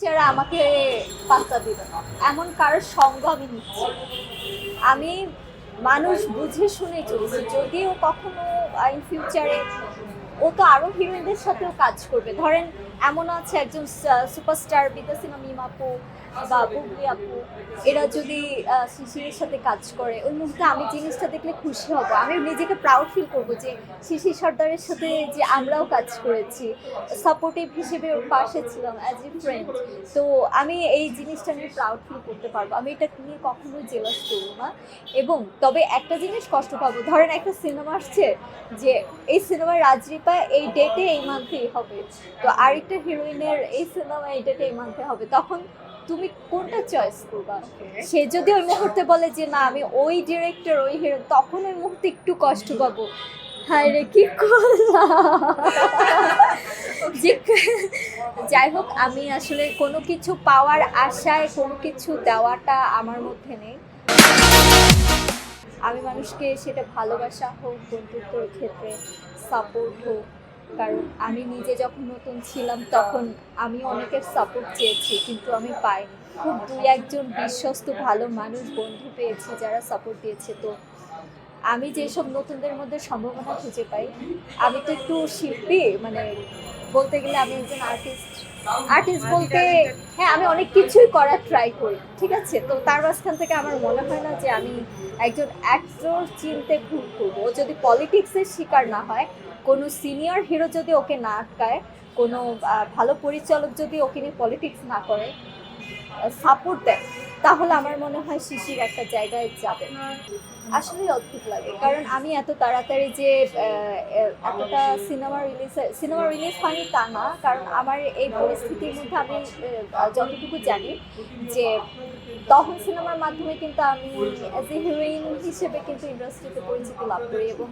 যারা আমাকে পাত্তা দিবে না এমন কারোর সঙ্গ আমি নিচ্ছি না। আমি মানুষ বুঝে শুনে চলছি, যদিও কখনো ইন ফিউচারে ও তো আরো হিরোইনদের সাথেও কাজ করবে। ধরেন এমন আছে একজন সুপারস্টার বিদ্যাসিমা মিম আপু বা বুবলি আপু, এরা যদি শিশিরের সাথে কাজ করে ওই মুহূর্তে আমি জিনিসটা দেখলে খুশি হব, আমি নিজেকে প্রাউড ফিল করবো যে শিশির সর্দারের সাথে যে আমরাও কাজ করেছি, সাপোর্টিভ হিসেবে ওর পাশে ছিলাম অ্যাজ এ ফ্রেন্ড। তো আমি এই জিনিসটা নিয়ে প্রাউড ফিল করতে পারবো, আমি এটা নিয়ে কখনোই জেলাস করবো না। এবং তবে একটা জিনিস কষ্ট পাবো, ধরেন একটা সিনেমা আসছে যে এই সিনেমার রাজরিপা এই ডেটে এই মান্থেই হবে, তো আরেকটা হিরোইনের এই সিনেমা এই ডেটে এই মান্থে হবে, তখন তুমি কোনটা চয়েস করবা? সে যদি ওই মুহূর্তে বলে যে না আমি ওই ডিরেক্টর ওই হিরো, তখন ওই মুহূর্তে একটু কষ্ট পাবো, হায় রে কি করলাম। যে যাই হোক, আমি আসলে কোনো কিছু পাওয়ার আশায় কোনো কিছু দেওয়াটা আমার মধ্যে নেই। আমি মানুষকে সেটা ভালোবাসা হোক, বন্ধুত্বর ক্ষেত্রে সাপোর্ট হোক, কারণ আমি নিজে যখন নতুন ছিলাম তখন আমি অনেকের সাপোর্ট চেয়েছি কিন্তু আমি পাইনি। খুব দুই একজন বিশ্বস্ত ভালো মানুষ বন্ধু পেয়েছি যারা সাপোর্ট দিয়েছে। তো আমি যেসব নতুনদের মধ্যে সম্ভাবনা খুঁজে পাই, আমি তো একটু শিল্পী, মানে বলতে গেলে আমি একজন আর্টিস্ট। আর্টিস্ট বলতে হ্যাঁ, আমি অনেক কিছুই করার ট্রাই করি, ঠিক আছে, তো তার মাঝখান থেকে আমার মনে হয় না যে আমি একজন অ্যাক্টর চিনতে ভুল করবো। ও যদি পলিটিক্সের শিকার না হয়, কোনো সিনিয়র হিরো যদি ওকে না আটকায়, কোনো ভালো পরিচালক যদি ওকে নিয়ে পলিটিক্স না করে, সাপোর্ট দেয়, তাহলে আমার মনে হয় শিশির একটা জায়গায় যাবে। আসলে অদ্ভুত লাগে, কারণ আমি এত তাড়াতাড়ি যে এতটা সিনেমা রিলিজ হয়নি তা না, কারণ আমার এই পরিস্থিতির মধ্যে আমি যতটুকু জানি যে তখন সিনেমার মাধ্যমে কিন্তু আমি অ্যাজ এ হিরোইন হিসেবে কিন্তু ইন্ডাস্ট্রিতে পরিচিতি লাভ করি এবং